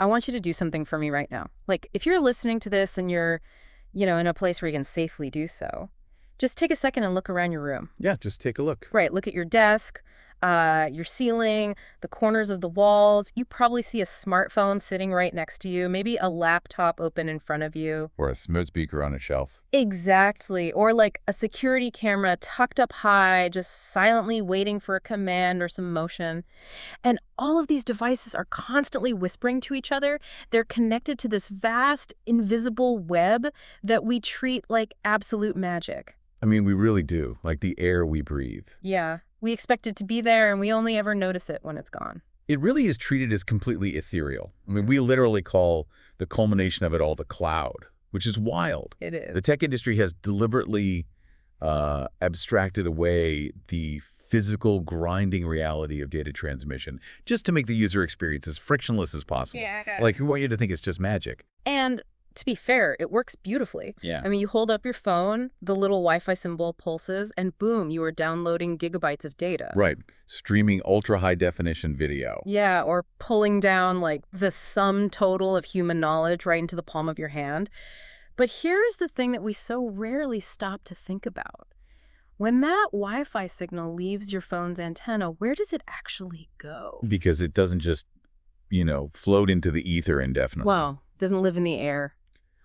I want you to do something for me right now. Like, if you're listening to this and you're, in a place where you can safely do so, just take a second and look around your room. Yeah, just take a look. Right, look at your desk, your ceiling, the corners of the walls. You probably see a smartphone sitting right next to you, maybe a laptop open in front of you. Or a smooth speaker on a shelf. Exactly. Or like a security camera tucked up high, just silently waiting for a command or some motion. And all of these devices are constantly whispering to each other. They're connected to this vast, invisible web that we treat like absolute magic. I mean, we really do, like the air we breathe. Yeah. We expect it to be there, and we only ever notice it when it's gone. It really is treated as completely ethereal. I mean, we literally call the culmination of it all the cloud, which is wild. It is. The tech industry has deliberately abstracted away the physical grinding reality of data transmission just to make the user experience as frictionless as possible. Yeah. Like, we want you to think it's just magic. And to be fair, it works beautifully. Yeah. I mean, you hold up your phone, the little Wi-Fi symbol pulses, and boom, you are downloading gigabytes of data. Right. Streaming ultra-high definition video. Yeah, or pulling down, like, the sum total of human knowledge right into the palm of your hand. But here's the thing that we so rarely stop to think about. When that Wi-Fi signal leaves your phone's antenna, where does it actually go? Because it doesn't just, float into the ether indefinitely. Well, it doesn't live in the air.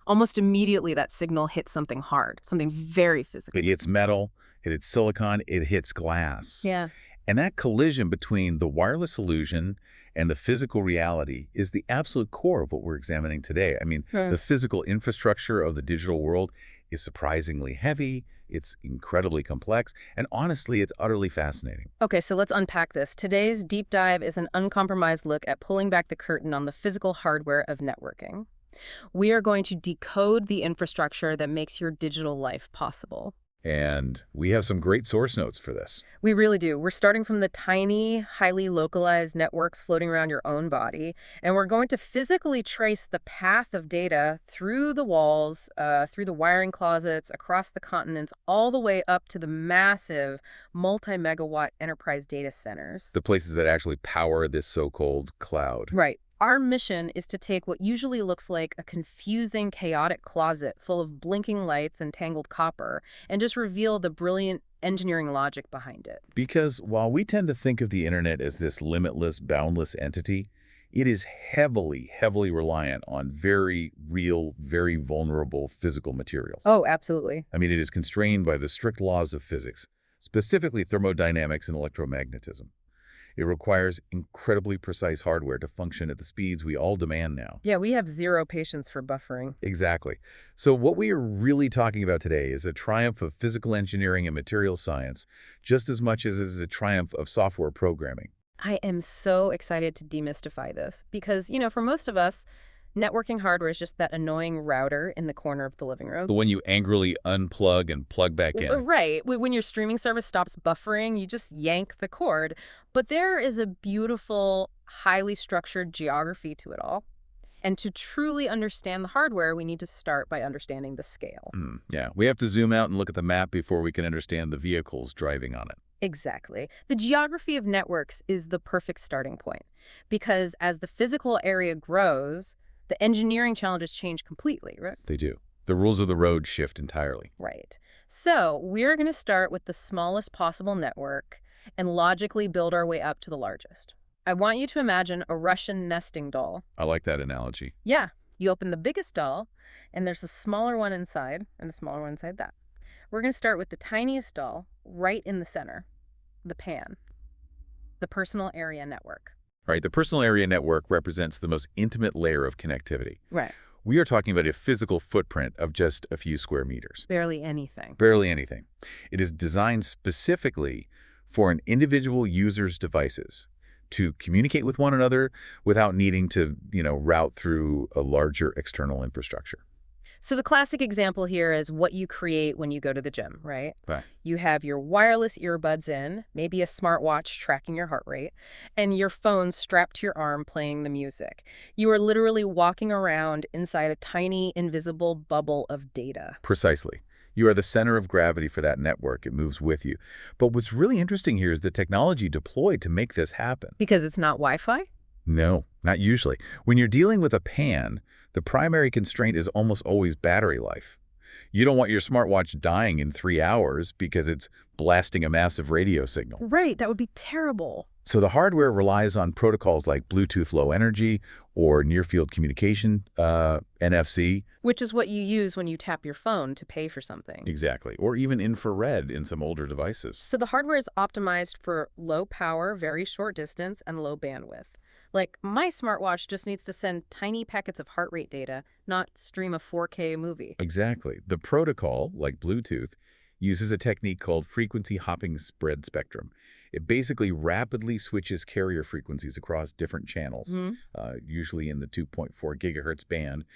Almost immediately, that signal hits something hard, something very physical. It hits metal, it hits silicon, it hits glass. Yeah. And that collision between the wireless illusion and the physical reality is the absolute core of what we're examining today. I mean, the physical infrastructure of the digital world is surprisingly heavy, it's incredibly complex, and honestly, it's utterly fascinating. Okay, so let's unpack this. Today's deep dive is an uncompromised look at pulling back the curtain on the physical hardware of networking. We are going to decode the infrastructure that makes your digital life possible. And we have some great source notes for this. We really do. We're starting from the tiny, highly localized networks floating around your own body, and we're going to physically trace the path of data through the walls, through the wiring closets, across the continents, all the way up to the massive multi-megawatt enterprise data centers. The places that actually power this so-called cloud. Right. Our mission is to take what usually looks like a confusing, chaotic closet full of blinking lights and tangled copper and just reveal the brilliant engineering logic behind it. Because while we tend to think of the internet as this limitless, boundless entity, it is heavily, heavily reliant on very real, very vulnerable physical materials. Oh, absolutely. I mean, it is constrained by the strict laws of physics, specifically thermodynamics and electromagnetism. It requires incredibly precise hardware to function at the speeds we all demand now. Yeah, we have zero patience for buffering. Exactly. So what we are really talking about today is a triumph of physical engineering and materials science, just as much as it is a triumph of software programming. I am so excited to demystify this because, for most of us, networking hardware is just that annoying router in the corner of the living room. The one you angrily unplug and plug back in. Right. When your streaming service stops buffering, you just yank the cord. But there is a beautiful, highly structured geography to it all. And to truly understand the hardware, we need to start by understanding the scale. Yeah, we have to zoom out and look at the map before we can understand the vehicles driving on it. Exactly. The geography of networks is the perfect starting point. Because as the physical area grows, the engineering challenges change completely, right? They do. The rules of the road shift entirely. Right. So we're going to start with the smallest possible network and logically build our way up to the largest. I want you to imagine a Russian nesting doll. I like that analogy. Yeah. You open the biggest doll, and there's a smaller one inside, and a smaller one inside that. We're going to start with the tiniest doll right in the center, the PAN, the personal area network. Right, the personal area network represents the most intimate layer of connectivity. Right. We are talking about a physical footprint of just a few square meters. Barely anything. Barely anything. It is designed specifically for an individual user's devices to communicate with one another without needing to, route through a larger external infrastructure. So the classic example here is what you create when you go to the gym, right? Right. You have your wireless earbuds in, maybe a smartwatch tracking your heart rate, and your phone strapped to your arm playing the music. You are literally walking around inside a tiny, invisible bubble of data. Precisely. You are the center of gravity for that network. It moves with you. But what's really interesting here is the technology deployed to make this happen. Because it's not Wi-Fi? No, not usually. When you're dealing with a PAN, the primary constraint is almost always battery life. You don't want your smartwatch dying in 3 hours because it's blasting a massive radio signal. Right, that would be terrible. So the hardware relies on protocols like Bluetooth Low Energy or Near Field Communication, NFC. Which is what you use when you tap your phone to pay for something. Exactly. Or even infrared in some older devices. So the hardware is optimized for low power, very short distance, and low bandwidth. Like, my smartwatch just needs to send tiny packets of heart rate data, not stream a 4K movie. Exactly. The protocol, like Bluetooth, uses a technique called frequency hopping spread spectrum. It basically rapidly switches carrier frequencies across different channels, usually in the 2.4 gigahertz band,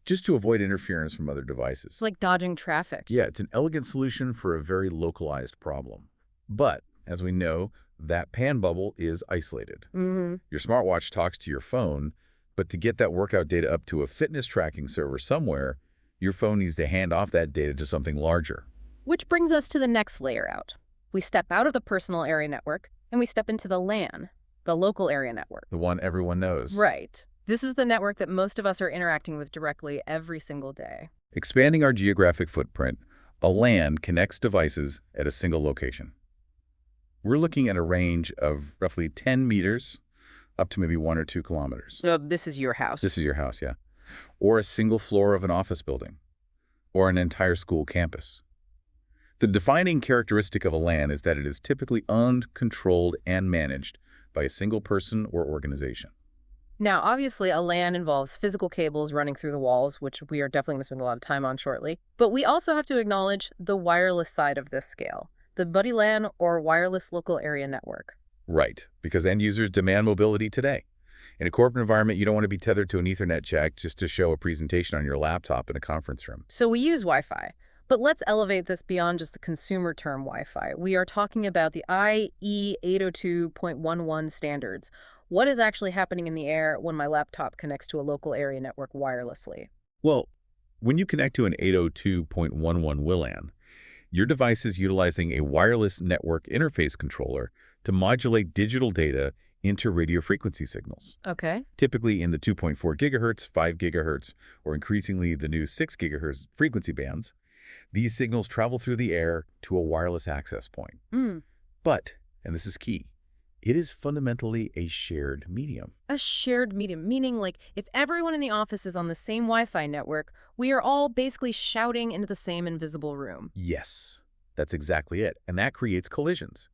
just to avoid interference from other devices. It's like dodging traffic. Yeah, it's an elegant solution for a very localized problem. But, as we know, that pan bubble is isolated. Your smartwatch talks to your phone, but to get that workout data up to a fitness tracking server somewhere, your phone needs to hand off that data to something larger. Which brings us to the next layer out. We step out of the personal area network, and we step into the LAN, the local area network. The one everyone knows. Right. This is the network that most of us are interacting with directly every single day. Expanding our geographic footprint, a LAN connects devices at a single location. We're looking at a range of roughly 10 meters up to maybe 1 or 2 kilometers. This is your house. This is your house, yeah. Or a single floor of an office building. Or an entire school campus. The defining characteristic of a LAN is that it is typically owned, controlled, and managed by a single person or organization. Now, obviously, a LAN involves physical cables running through the walls, which we are definitely going to spend a lot of time on shortly. But we also have to acknowledge the wireless side of this scale, the buddy LAN or wireless local area network. Right, because end users demand mobility today. In a corporate environment, you don't want to be tethered to an Ethernet jack just to show a presentation on your laptop in a conference room. So we use Wi-Fi. But let's elevate this beyond just the consumer term Wi-Fi. We are talking about the IEEE 802.11 standards. What is actually happening in the air when my laptop connects to a local area network wirelessly? Well, when you connect to an 802.11 WLAN, your device is utilizing a wireless network interface controller to modulate digital data into radio frequency signals. Okay. Typically in the 2.4 gigahertz, 5 gigahertz, or increasingly the new 6 gigahertz frequency bands. These signals travel through the air to a wireless access point. But, and this is key, it is fundamentally a shared medium. A shared medium, meaning like if everyone in the office is on the same Wi-Fi network, we are all basically shouting into the same invisible room. Yes, that's exactly it. And that creates collisions.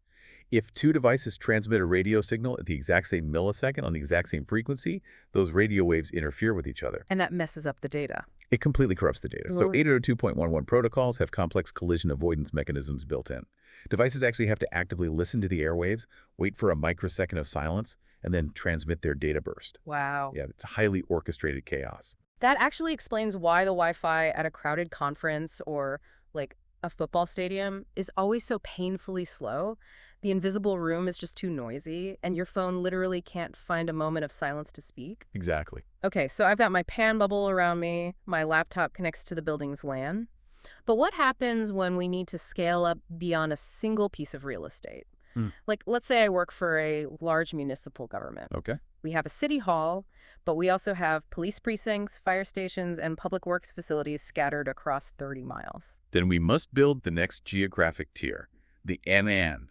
If two devices transmit a radio signal at the exact same millisecond on the exact same frequency, those radio waves interfere with each other. And that messes up the data. It completely corrupts the data. So 802.11 protocols have complex collision avoidance mechanisms built in. Devices actually have to actively listen to the airwaves, wait for a microsecond of silence, and then transmit their data burst. Wow. Yeah, it's highly orchestrated chaos. That actually explains why the Wi-Fi at a crowded conference or like a football stadium is always so painfully slow. The invisible room is just too noisy, and your phone literally can't find a moment of silence to speak. Exactly. Okay, so I've got my pan bubble around me. My laptop connects to the building's LAN. But what happens when we need to scale up beyond a single piece of real estate? Like, let's say I work for a large municipal government. Okay. We have a city hall, but we also have police precincts, fire stations, and public works facilities scattered across 30 miles. Then we must build the next geographic tier, the MN,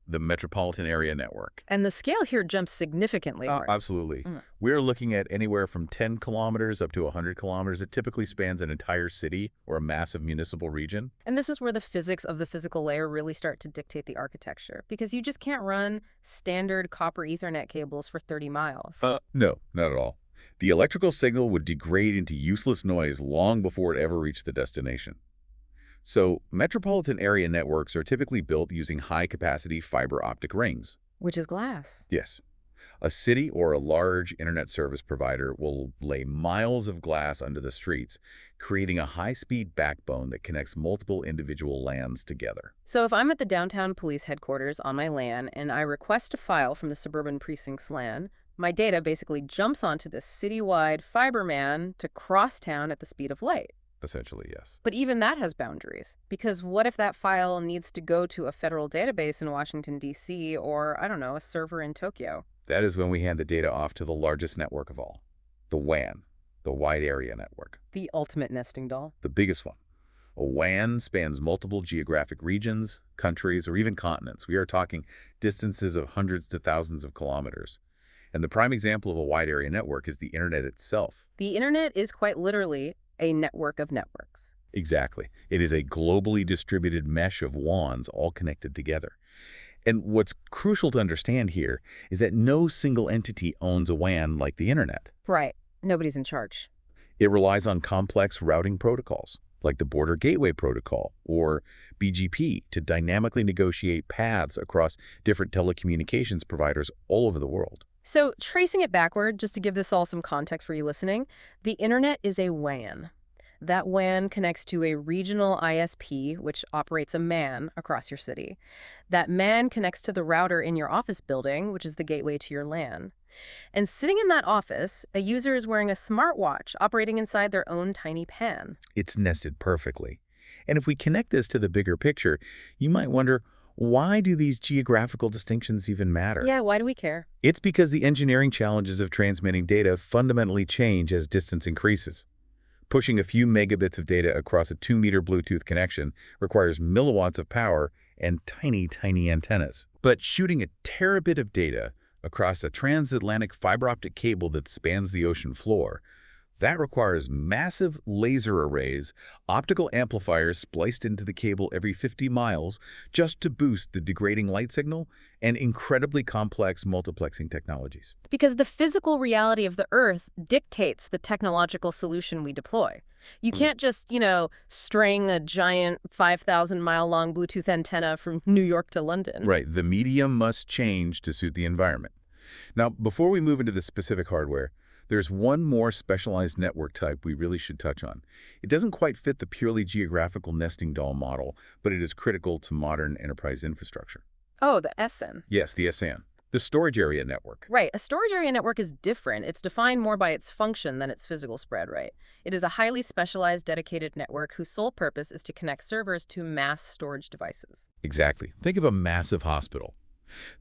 the Metropolitan Area Network. And the scale here jumps significantly hard. Absolutely. We're looking at anywhere from 10 kilometers up to 100 kilometers. It typically spans an entire city or a massive municipal region. And this is where the physics of the physical layer really start to dictate the architecture, because you just can't run standard copper Ethernet cables for 30 miles. No, not at all. The electrical signal would degrade into useless noise long before it ever reached the destination. So, metropolitan area networks are typically built using high-capacity fiber optic rings. Which is glass. Yes. A city or a large internet service provider will lay miles of glass under the streets, creating a high-speed backbone that connects multiple individual LANs together. So if I'm at the downtown police headquarters on my LAN and I request a file from the suburban precinct's LAN, my data basically jumps onto this citywide fiber man to cross town at the speed of light. Essentially, yes. But even that has boundaries, because what if that file needs to go to a federal database in Washington, D.C., or, I don't know, a server in Tokyo? That is when we hand the data off to the largest network of all, the WAN, the Wide Area Network, The ultimate nesting doll. the biggest one. A WAN spans multiple geographic regions, countries, or even continents. We are talking distances of hundreds to thousands of kilometers. And the prime example of a wide area network is the internet itself. The internet is quite literally a network of networks. Exactly. It is a globally distributed mesh of WANs all connected together. And what's crucial to understand here is that no single entity owns a WAN like the internet. Right. Nobody's in charge. It relies on complex routing protocols, like the Border Gateway Protocol, or BGP, to dynamically negotiate paths across different telecommunications providers all over the world. So tracing it backward, just to give this all some context for you listening, the internet is a WAN. That WAN connects to a regional ISP, which operates a MAN across your city. That MAN connects to the router in your office building, which is the gateway to your LAN. And sitting in that office, a user is wearing a smartwatch operating inside their own tiny PAN. It's nested perfectly. And if we connect this to the bigger picture, you might wonder, why do these geographical distinctions even matter? Yeah, why do we care? It's because the engineering challenges of transmitting data fundamentally change as distance increases. Pushing a few megabits of data across a 2-meter Bluetooth connection requires milliwatts of power and tiny, tiny antennas. But shooting a terabit of data across a transatlantic fiber optic cable that spans the ocean floor, that requires massive laser arrays, optical amplifiers spliced into the cable every 50 miles just to boost the degrading light signal, and incredibly complex multiplexing technologies. Because the physical reality of the Earth dictates the technological solution we deploy. You can't just, string a giant 5,000-mile-long Bluetooth antenna from New York to London. Right. The medium must change to suit the environment. Now, before we move into the specific hardware, there's one more specialized network type we really should touch on. It doesn't quite fit the purely geographical nesting doll model, but it is critical to modern enterprise infrastructure. Oh, the SN. Yes, the SAN, the storage area network. Right. A storage area network is different. It's defined more by its function than its physical spread, right? It is a highly specialized, dedicated network whose sole purpose is to connect servers to mass storage devices. Exactly. Think of a massive hospital.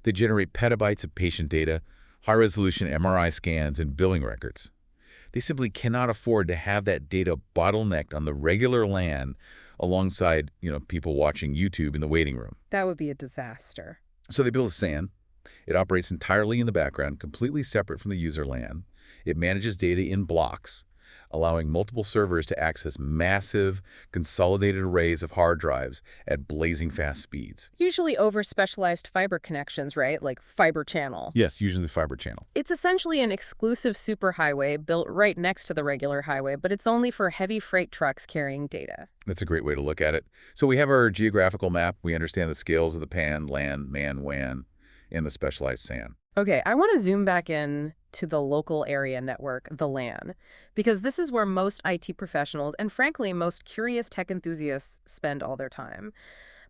They generate petabytes of patient data, high-resolution MRI scans, and billing records. They simply cannot afford to have that data bottlenecked on the regular LAN alongside, people watching YouTube in the waiting room. That would be a disaster. So they build a SAN. It operates entirely in the background, completely separate from the user LAN. It manages data in blocks, allowing multiple servers to access massive, consolidated arrays of hard drives at blazing fast speeds. Usually over specialized fiber connections, right? Like fiber channel. Yes, usually the fiber channel. It's essentially an exclusive superhighway built right next to the regular highway, but it's only for heavy freight trucks carrying data. That's a great way to look at it. So we have our geographical map. We understand the scales of the PAN, LAN, MAN, WAN, and the specialized SAN. Okay, I want to zoom back in to the local area network, the LAN, because this is where most IT professionals and, frankly, most curious tech enthusiasts spend all their time.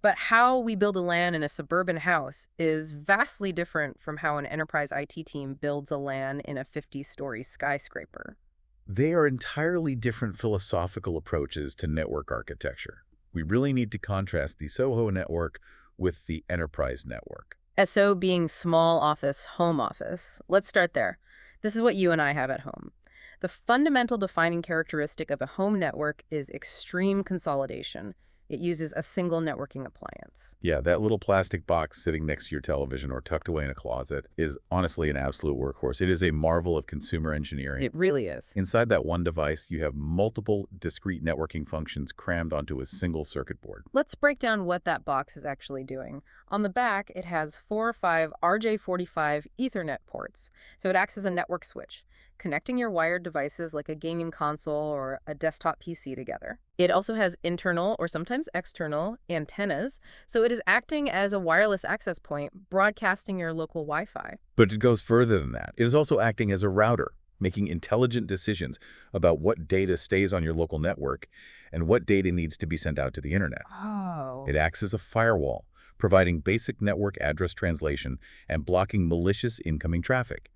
But how we build a LAN in a suburban house is vastly different from how an enterprise IT team builds a LAN in a 50-story skyscraper. They are entirely different philosophical approaches to network architecture. We really need to contrast the SOHO network with the enterprise network. SO being small office, home office. Let's start there. This is what you and I have at home. The fundamental defining characteristic of a home network is extreme consolidation. It uses a single networking appliance. Yeah, that little plastic box sitting next to your television or tucked away in a closet is honestly an absolute workhorse. It is a marvel of consumer engineering. It really is. Inside that one device, you have multiple discrete networking functions crammed onto a single circuit board. Let's break down what that box is actually doing. On the back, it has 4 or 5 RJ45 Ethernet ports, so it acts as a network switch, connecting your wired devices like a gaming console or a desktop PC together. It also has internal or sometimes external antennas, so it is acting as a wireless access point, broadcasting your local Wi-Fi. But it goes further than that. It is also acting as a router, making intelligent decisions about what data stays on your local network and what data needs to be sent out to the internet. Oh. It acts as a firewall, providing basic network address translation and blocking malicious incoming traffic.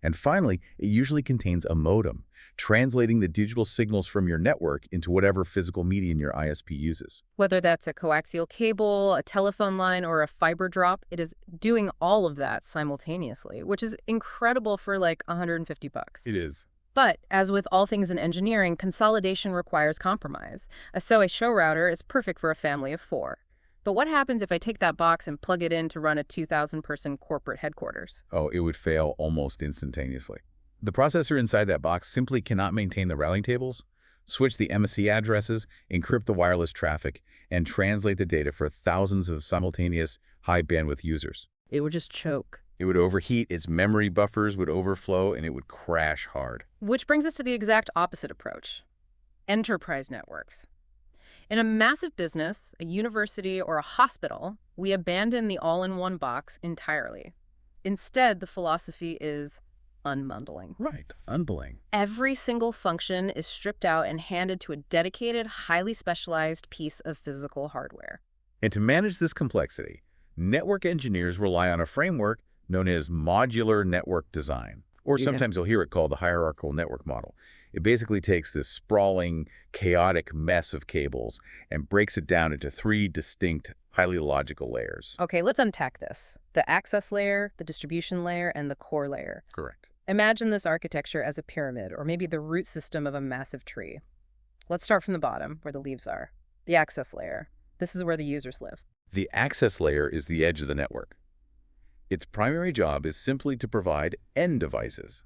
And finally, it usually contains a modem, translating the digital signals from your network into whatever physical medium your ISP uses. Whether that's a coaxial cable, a telephone line, or a fiber drop, it is doing all of that simultaneously, which is incredible for like 150 bucks. It is. But as with all things in engineering, consolidation requires compromise. A SOHO router is perfect for a family of 4. But what happens if I take that box and plug it in to run a 2,000-person corporate headquarters? Oh, it would fail almost instantaneously. The processor inside that box simply cannot maintain the routing tables, switch the MSC addresses, encrypt the wireless traffic, and translate the data for thousands of simultaneous high-bandwidth users. It would just choke. It would overheat, its memory buffers would overflow, and it would crash hard. Which brings us to the exact opposite approach: enterprise networks. In a massive business, a university, or a hospital, we abandon the all-in-one box entirely. Instead, the philosophy is unbundling. Right, unbundling. Every single function is stripped out and handed to a dedicated, highly specialized piece of physical hardware. And to manage this complexity, network engineers rely on a framework known as modular network design, or sometimes you'll hear it called the hierarchical network model. It basically takes this sprawling, chaotic mess of cables and breaks it down into 3 distinct, highly logical layers. Okay, let's unpack this: the access layer, the distribution layer, and the core layer. Correct. Imagine this architecture as a pyramid, or maybe the root system of a massive tree. Let's start from the bottom, where the leaves are. The access layer. This is where the users live. The access layer is the edge of the network. Its primary job is simply to provide end devices.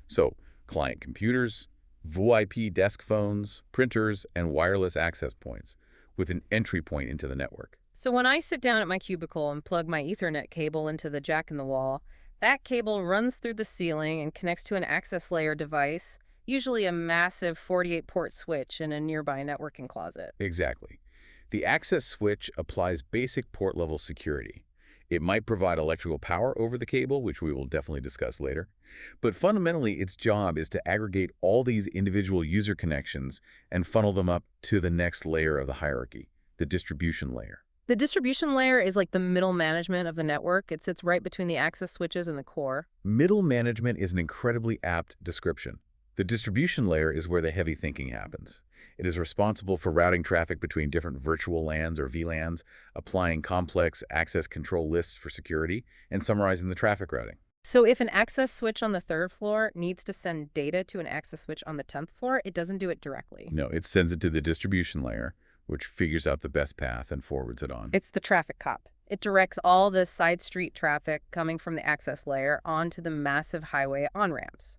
So, client computers, VoIP desk phones, printers, and wireless access points, with an entry point into the network. So when I sit down at my cubicle and plug my Ethernet cable into the jack in the wall, that cable runs through the ceiling and connects to an access layer device, usually a massive 48-port switch in a nearby networking closet. Exactly. The access switch applies basic port-level security. It might provide electrical power over the cable, which we will definitely discuss later. But fundamentally, its job is to aggregate all these individual user connections and funnel them up to the next layer of the hierarchy, the distribution layer. The distribution layer is like the middle management of the network. It sits right between the access switches and the core. Middle management is an incredibly apt description. The distribution layer is where the heavy thinking happens. It is responsible for routing traffic between different virtual LANs or VLANs, applying complex access control lists for security, and summarizing the traffic routing. So if an access switch on the 3rd floor needs to send data to an access switch on the 10th floor, it doesn't do it directly. No, it sends it to the distribution layer, which figures out the best path and forwards it on. It's the traffic cop. It directs all the side street traffic coming from the access layer onto the massive highway on-ramps.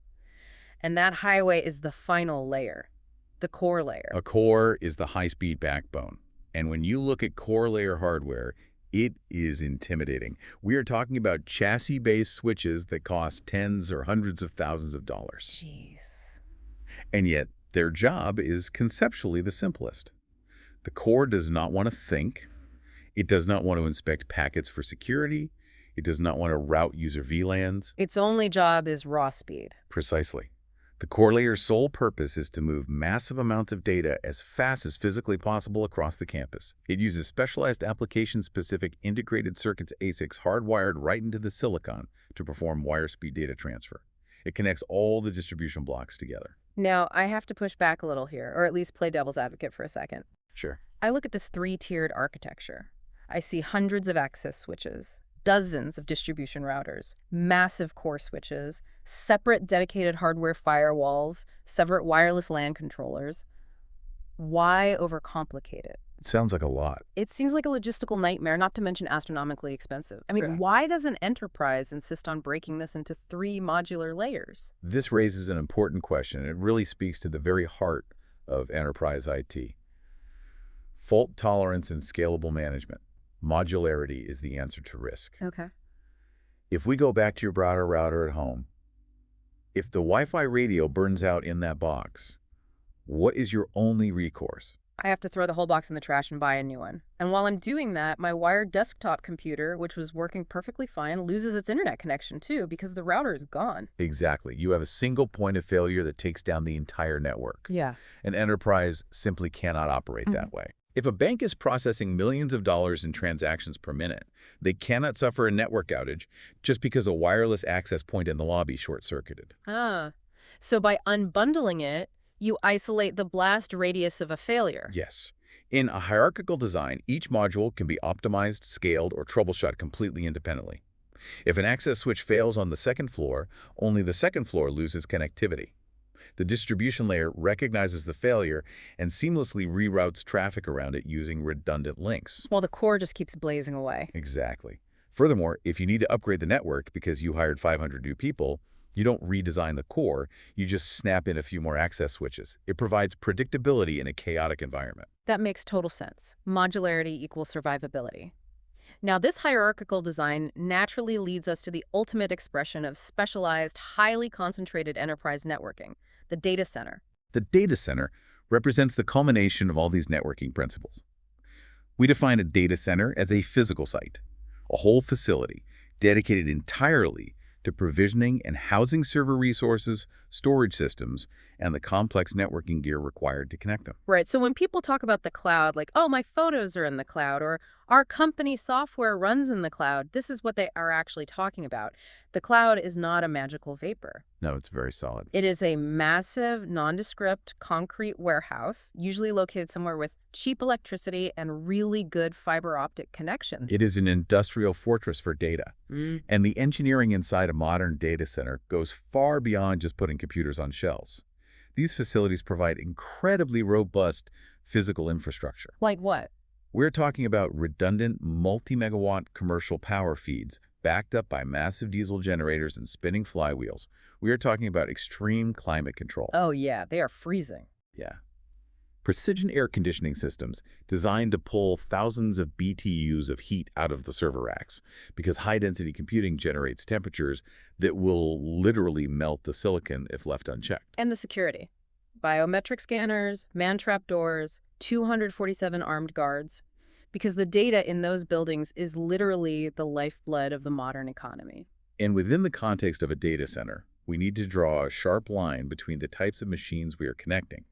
And that highway is the final layer, the core layer. A core is the high-speed backbone. And when you look at core layer hardware, it is intimidating. We are talking about chassis-based switches that cost tens or hundreds of thousands of dollars. Jeez. And yet, their job is conceptually the simplest. The core does not want to think. It does not want to inspect packets for security. It does not want to route user VLANs. Its only job is raw speed. Precisely. The core layer's sole purpose is to move massive amounts of data as fast as physically possible across the campus. It uses specialized application-specific integrated circuits ASICs hardwired right into the silicon to perform wire speed data transfer. It connects all the distribution blocks together. Now, I have to push back a little here, or at least play devil's advocate for a second. Sure. I look at this 3-tiered architecture. I see hundreds of access switches, dozens of distribution routers, massive core switches, separate dedicated hardware firewalls, separate wireless LAN controllers. Why overcomplicate it? It sounds like a lot. It seems like a logistical nightmare, not to mention astronomically expensive. I mean, why does an enterprise insist on breaking this into 3 modular layers? This raises an important question. It really speaks to the very heart of enterprise IT. Fault tolerance and scalable management. Modularity is the answer to risk. Okay. If we go back to your router at home, if the Wi-Fi radio burns out in that box, what is your only recourse? I have to throw the whole box in the trash and buy a new one. And while I'm doing that, my wired desktop computer, which was working perfectly fine, loses its internet connection too because the router is gone. Exactly. You have a single point of failure that takes down the entire network. Yeah. An enterprise simply cannot operate that way. If a bank is processing millions of dollars in transactions per minute, they cannot suffer a network outage just because a wireless access point in the lobby short-circuited. Ah, so by unbundling it, you isolate the blast radius of a failure. Yes. In a hierarchical design, each module can be optimized, scaled, or troubleshot completely independently. If an access switch fails on the second floor, only the second floor loses connectivity. The distribution layer recognizes the failure and seamlessly reroutes traffic around it using redundant links. While the core just keeps blazing away. Exactly. Furthermore, if you need to upgrade the network because you hired 500 new people, you don't redesign the core, you just snap in a few more access switches. It provides predictability in a chaotic environment. That makes total sense. Modularity equals survivability. Now, this hierarchical design naturally leads us to the ultimate expression of specialized, highly concentrated enterprise networking, the data center. The data center represents the culmination of all these networking principles. We define a data center as a physical site, a whole facility dedicated entirely to provisioning and housing server resources, storage systems, and the complex networking gear required to connect them. Right, so when people talk about the cloud, like, oh, my photos are in the cloud, or our company software runs in the cloud, this is what they are actually talking about. The cloud is not a magical vapor. No, it's very solid. It is a massive, nondescript, concrete warehouse, usually located somewhere with cheap electricity and really good fiber optic connections. It is an industrial fortress for data. And the engineering inside a modern data center goes far beyond just putting computers on shelves. These facilities provide incredibly robust physical infrastructure. Like what? We're talking about redundant multi-megawatt commercial power feeds backed up by massive diesel generators and spinning flywheels. We are talking about extreme climate control. Oh, yeah, they are freezing. Yeah. Precision air conditioning systems designed to pull thousands of BTUs of heat out of the server racks because high-density computing generates temperatures that will literally melt the silicon if left unchecked. And the security. Biometric scanners, man-trap doors, 247 armed guards. Because the data in those buildings is literally the lifeblood of the modern economy. And within the context of a data center, we need to draw a sharp line between the types of machines we are connecting.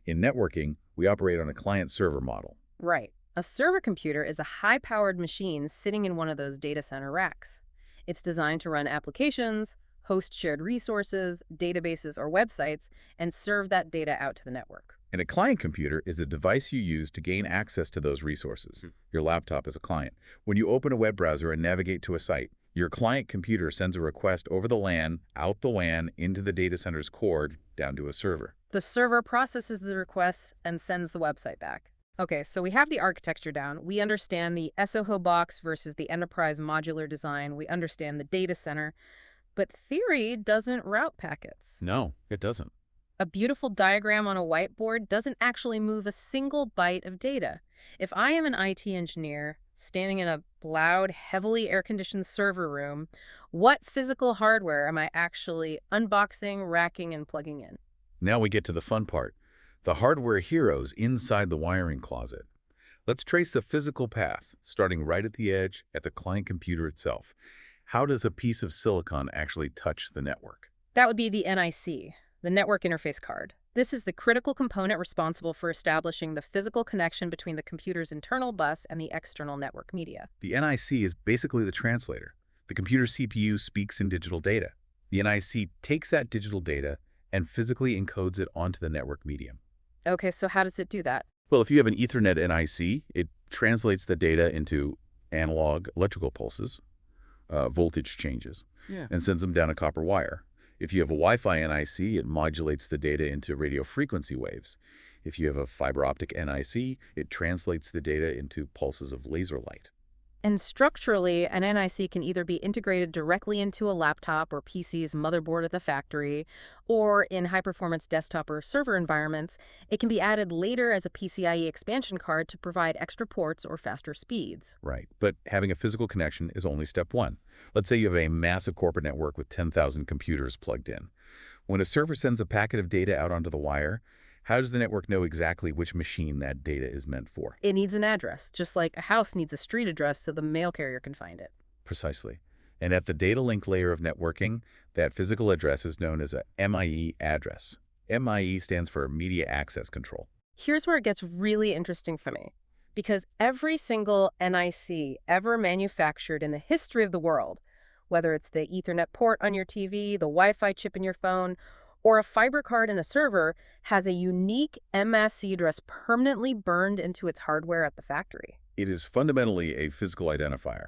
In networking, we operate on a client-server model. Right. A server computer is a high-powered machine sitting in one of those data center racks. It's designed to run applications, host shared resources, databases, or websites, and serve that data out to the network. And a client computer is the device you use to gain access to those resources. Your laptop is a client. When you open a web browser and navigate to a site, your client computer sends a request over the LAN, out the WAN, into the data center's core, down to a server. The server processes the request and sends the website back. Okay, so we have the architecture down. We understand the SOHO box versus the enterprise modular design. We understand the data center. But theory doesn't route packets. No, it doesn't. A beautiful diagram on a whiteboard doesn't actually move a single byte of data. If I am an IT engineer standing in a loud, heavily air-conditioned server room, what physical hardware am I actually unboxing, racking, and plugging in? Now we get to the fun part, the hardware heroes inside the wiring closet. Let's trace the physical path, starting right at the edge, at the client computer itself. How does a piece of silicon actually touch the network? That would be the NIC, the network interface card. This is the critical component responsible for establishing the physical connection between the computer's internal bus and the external network media. The NIC is basically the translator. The computer CPU speaks in digital data. The NIC takes that digital data and physically encodes it onto the network medium. Okay, so how does it do that? Well, if you have an Ethernet NIC, it translates the data into analog electrical pulses, voltage changes, and sends them down a copper wire. If you have a Wi-Fi NIC, it modulates the data into radio frequency waves. If you have a fiber optic NIC, it translates the data into pulses of laser light. And structurally, an NIC can either be integrated directly into a laptop or PC's motherboard at the factory, or in high-performance desktop or server environments, it can be added later as a PCIe expansion card to provide extra ports or faster speeds. Right, but having a physical connection is only step one. Let's say you have a massive corporate network with 10,000 computers plugged in. When a server sends a packet of data out onto the wire, how does the network know exactly which machine that data is meant for? It needs an address, just like a house needs a street address so the mail carrier can find it. Precisely. And at the data link layer of networking, that physical address is known as a MIE address. MIE stands for Media Access Control. Here's where it gets really interesting for me. Because every single NIC ever manufactured in the history of the world, whether it's the Ethernet port on your TV, the Wi-Fi chip in your phone, or a fiber card in a server, has a unique MAC address permanently burned into its hardware at the factory. It is fundamentally a physical identifier.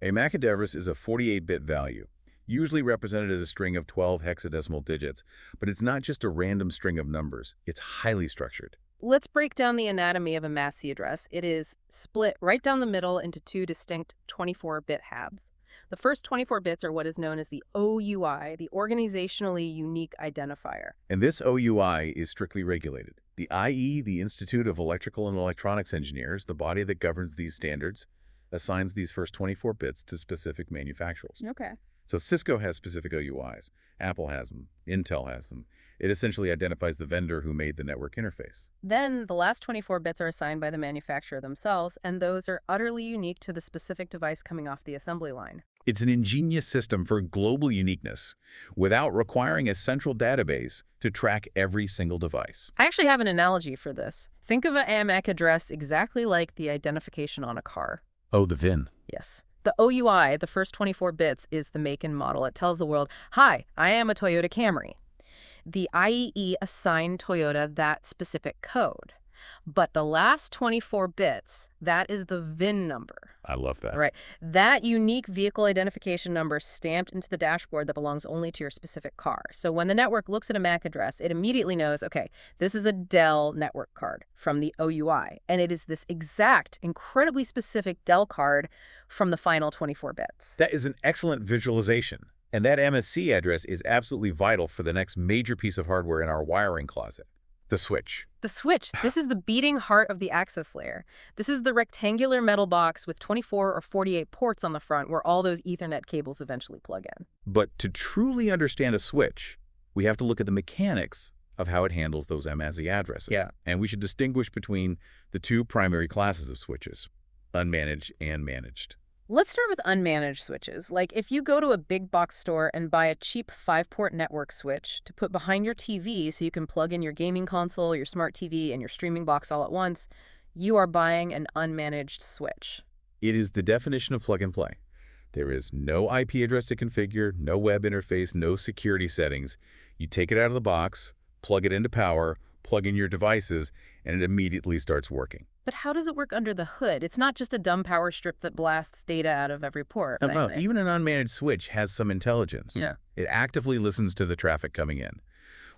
A MAC address is a 48-bit value, usually represented as a string of 12 hexadecimal digits, but it's not just a random string of numbers. It's highly structured. Let's break down the anatomy of a MAC address. It is split right down the middle into two distinct 24-bit halves. The first 24 bits are what is known as the OUI, the organizationally unique identifier. And this OUI is strictly regulated. The IEEE, the Institute of Electrical and Electronics Engineers, the body that governs these standards, assigns these first 24 bits to specific manufacturers. Okay. So Cisco has specific OUIs. Apple has them. Intel has them. It essentially identifies the vendor who made the network interface. Then the last 24 bits are assigned by the manufacturer themselves, and those are utterly unique to the specific device coming off the assembly line. It's an ingenious system for global uniqueness without requiring a central database to track every single device. I actually have an analogy for this. Think of an MAC address exactly like the identification on a car. Oh, the VIN. Yes. The OUI, the first 24 bits, is the make and model. It tells the world, hi, I am a Toyota Camry. The IEEE assigned Toyota that specific code. But the last 24 bits, that is the VIN number. I love that. Right. That unique vehicle identification number stamped into the dashboard that belongs only to your specific car. So when the network looks at a MAC address, it immediately knows, okay, this is a Dell network card from the OUI. And it is this exact, incredibly specific Dell card from the final 24 bits. That is an excellent visualization. And that MSC address is absolutely vital for the next major piece of hardware in our wiring closet, the switch. The switch. This is the beating heart of the access layer. This is the rectangular metal box with 24 or 48 ports on the front where all those Ethernet cables eventually plug in. But to truly understand a switch, we have to look at the mechanics of how it handles those MAC addresses. Yeah. And we should distinguish between the two primary classes of switches, unmanaged and managed. Let's start with unmanaged switches. Like if you go to a big box store and buy a cheap 5-port network switch to put behind your TV so you can plug in your gaming console, your smart TV, and your streaming box all at once, you are buying an unmanaged switch. It is the definition of plug and play. There is no IP address to configure, no web interface, no security settings. You take it out of the box, plug it into power, plug in your devices, and it immediately starts working. But how does it work under the hood? It's not just a dumb power strip that blasts data out of every port. No, even an unmanaged switch has some intelligence. Yeah. It actively listens to the traffic coming in.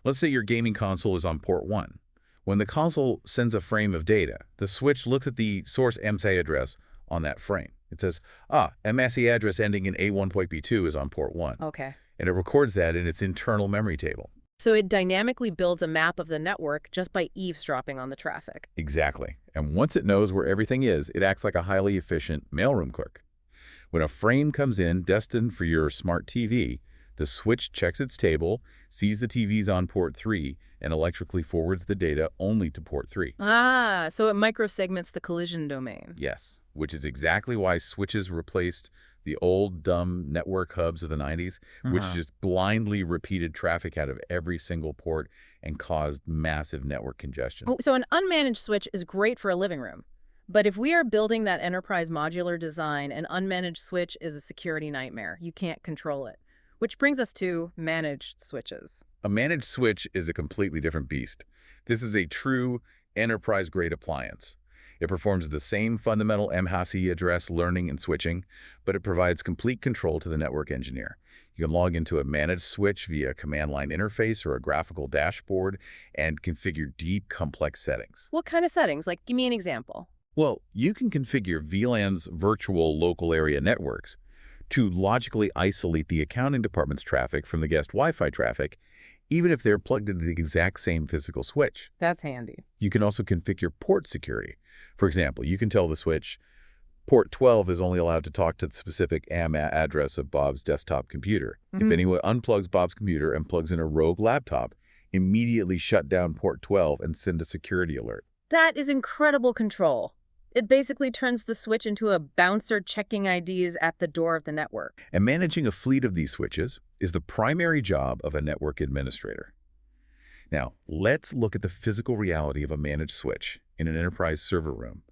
Let's say your gaming console is on port 1. When the console sends a frame of data, the switch looks at the source MSA address on that frame. It says, MAC address ending in A1.B2 is on port 1. Okay. And it records that in its internal memory table. So it dynamically builds a map of the network just by eavesdropping on the traffic. Exactly. And once it knows where everything is, it acts like a highly efficient mailroom clerk. When a frame comes in destined for your smart TV, the switch checks its table, sees the TV's on port 3, and electrically forwards the data only to port 3. So it microsegments the collision domain. Yes, which is exactly why switches replaced the old, dumb network hubs of the 90s, which just blindly repeated traffic out of every single port and caused massive network congestion. So an unmanaged switch is great for a living room. But if we are building that enterprise modular design, an unmanaged switch is a security nightmare. You can't control it. Which brings us to managed switches. A managed switch is a completely different beast. This is a true enterprise-grade appliance. It performs the same fundamental MAC address learning and switching, but it provides complete control to the network engineer. You can log into a managed switch via a command line interface or a graphical dashboard and configure deep, complex settings. What kind of settings? Like, give me an example. Well, you can configure VLAN's virtual local area networks to logically isolate the accounting department's traffic from the guest Wi-Fi traffic, even if they're plugged into the exact same physical switch. That's handy. You can also configure port security. For example, you can tell the switch, port 12 is only allowed to talk to the specific address of Bob's desktop computer. If anyone unplugs Bob's computer and plugs in a rogue laptop, immediately shut down port 12 and send a security alert. That is incredible control. It basically turns the switch into a bouncer checking IDs at the door of the network. And managing a fleet of these switches is the primary job of a network administrator. Now, let's look at the physical reality of a managed switch in an enterprise server room,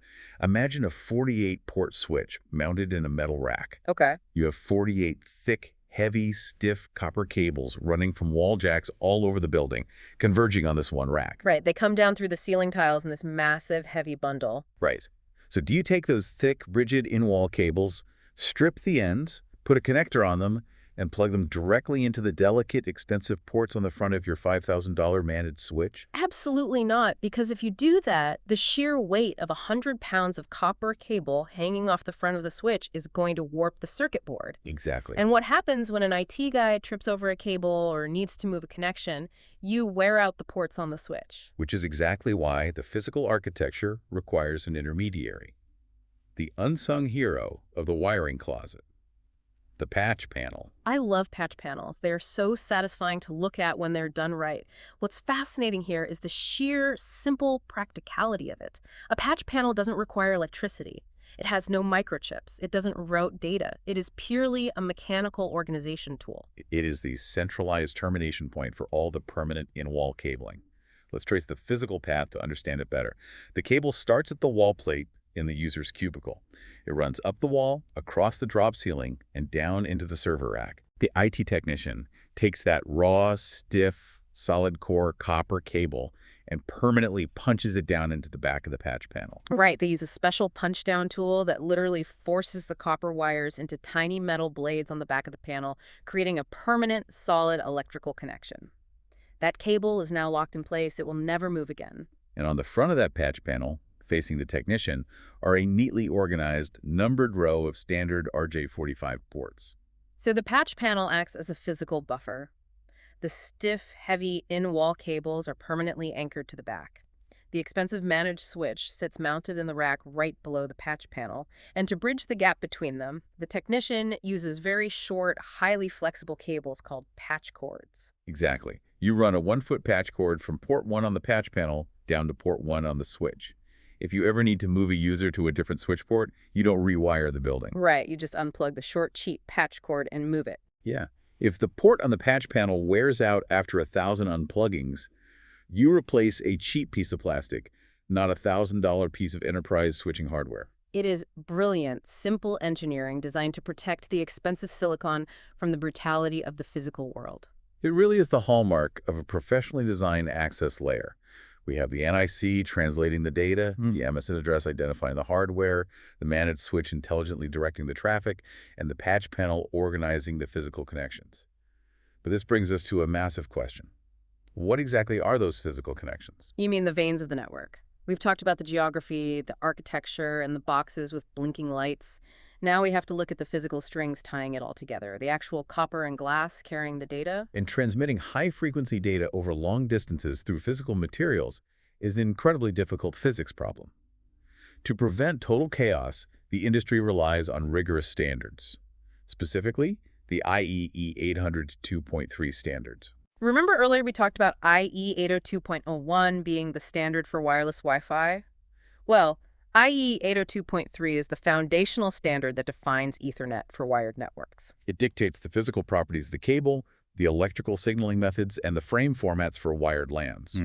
Imagine a 48-port switch mounted in a metal rack. Okay. You have 48 thick, heavy, stiff copper cables running from wall jacks all over the building, converging on this one rack. Right. They come down through the ceiling tiles in this massive, heavy bundle. Right. So do you take those thick, rigid in-wall cables, strip the ends, put a connector on them, and plug them directly into the delicate, expensive ports on the front of your $5,000 managed switch? Absolutely not, because if you do that, the sheer weight of 100 pounds of copper cable hanging off the front of the switch is going to warp the circuit board. Exactly. And what happens when an IT guy trips over a cable or needs to move a connection, you wear out the ports on the switch. Which is exactly why the physical architecture requires an intermediary. The unsung hero of the wiring closet. The patch panel. I love patch panels. They are so satisfying to look at when they're done right. What's fascinating here is the sheer, simple practicality of it. A patch panel doesn't require electricity. It has no microchips. It doesn't route data. It is purely a mechanical organization tool. It is the centralized termination point for all the permanent in-wall cabling. Let's trace the physical path to understand it better. The cable starts at the wall plate in the user's cubicle. It runs up the wall, across the drop ceiling, and down into the server rack. The IT technician takes that raw, stiff, solid core copper cable and permanently punches it down into the back of the patch panel. Right, they use a special punch-down tool that literally forces the copper wires into tiny metal blades on the back of the panel, creating a permanent, solid electrical connection. That cable is now locked in place. It will never move again. And on the front of that patch panel, facing the technician, are a neatly organized, numbered row of standard RJ45 ports. So the patch panel acts as a physical buffer. The stiff, heavy in-wall cables are permanently anchored to the back. The expensive managed switch sits mounted in the rack right below the patch panel, and to bridge the gap between them, the technician uses very short, highly flexible cables called patch cords. Exactly. You run a 1-foot patch cord from port 1 on the patch panel down to port 1 on the switch. If you ever need to move a user to a different switch port, you don't rewire the building. Right, you just unplug the short, cheap patch cord and move it. Yeah. If the port on the patch panel wears out after 1,000 unpluggings, you replace a cheap piece of plastic, not a $1,000 piece of enterprise switching hardware. It is brilliant, simple engineering designed to protect the expensive silicon from the brutality of the physical world. It really is the hallmark of a professionally designed access layer. We have the NIC translating the data, the MSN address identifying the hardware, the managed switch intelligently directing the traffic, and the patch panel organizing the physical connections. But this brings us to a massive question. What exactly are those physical connections? You mean the veins of the network. We've talked about the geography, the architecture, and the boxes with blinking lights. Now we have to look at the physical strings tying it all together, the actual copper and glass carrying the data. And transmitting high-frequency data over long distances through physical materials is an incredibly difficult physics problem. To prevent total chaos, the industry relies on rigorous standards, specifically the IEEE 802.3 standards. Remember earlier we talked about IEEE 802.01 being the standard for wireless Wi-Fi? Well, IEEE 802.3 is the foundational standard that defines Ethernet for wired networks. It dictates the physical properties of the cable, the electrical signaling methods, and the frame formats for wired LANs.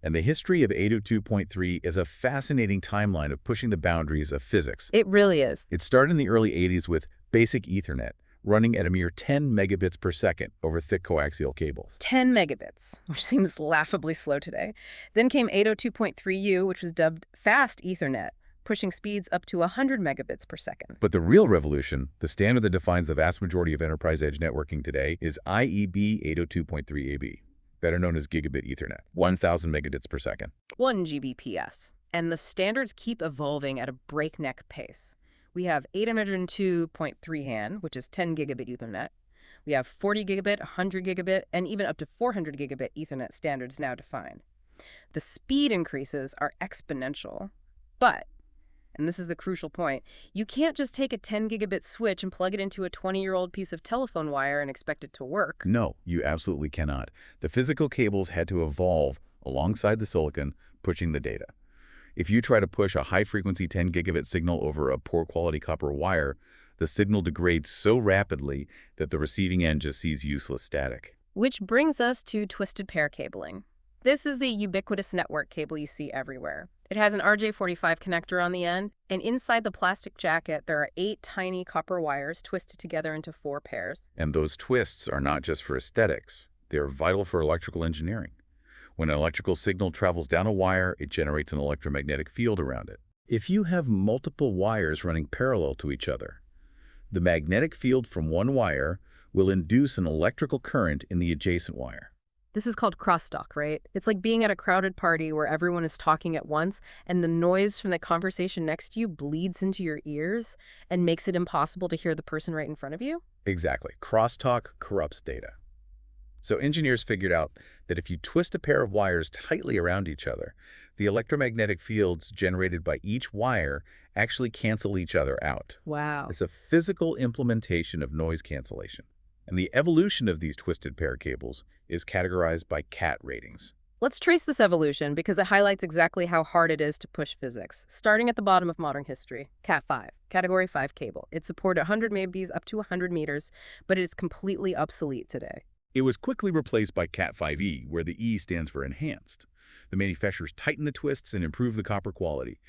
And the history of 802.3 is a fascinating timeline of pushing the boundaries of physics. It really is. It started in the early 80s with basic Ethernet, running at a mere 10 megabits per second over thick coaxial cables. 10 megabits, which seems laughably slow today. Then came 802.3U, which was dubbed Fast Ethernet, pushing speeds up to 100 megabits per second. But the real revolution, the standard that defines the vast majority of enterprise edge networking today, is IEB 802.3AB, better known as Gigabit Ethernet, 1,000 megabits per second. 1 Gbps. And the standards keep evolving at a breakneck pace. We have 802.3 HAN, which is 10 gigabit Ethernet. We have 40 gigabit, 100 gigabit, and even up to 400 gigabit Ethernet standards now defined. The speed increases are exponential. But, and this is the crucial point, you can't just take a 10 gigabit switch and plug it into a 20-year-old piece of telephone wire and expect it to work. No, you absolutely cannot. The physical cables had to evolve alongside the silicon, pushing the data. If you try to push a high-frequency 10 gigabit signal over a poor-quality copper wire, the signal degrades so rapidly that the receiving end just sees useless static. Which brings us to twisted pair cabling. This is the ubiquitous network cable you see everywhere. It has an RJ45 connector on the end, and inside the plastic jacket, there are 8 tiny copper wires twisted together into 4 pairs. And those twists are not just for aesthetics. They are vital for electrical engineering. When an electrical signal travels down a wire, it generates an electromagnetic field around it. If you have multiple wires running parallel to each other, the magnetic field from one wire will induce an electrical current in the adjacent wire. This is called crosstalk, right? It's like being at a crowded party where everyone is talking at once and the noise from the conversation next to you bleeds into your ears and makes it impossible to hear the person right in front of you. Exactly. Crosstalk corrupts data. So engineers figured out that if you twist a pair of wires tightly around each other, the electromagnetic fields generated by each wire actually cancel each other out. Wow. It's a physical implementation of noise cancellation. And the evolution of these twisted pair cables is categorized by CAT ratings. Let's trace this evolution because it highlights exactly how hard it is to push physics. Starting at the bottom of modern history, Cat 5, Category 5 cable. It supported 100 MB up to 100 meters, but it is completely obsolete today. It was quickly replaced by Cat 5e, where the E stands for enhanced. The manufacturers tightened the twists and improved the copper quality.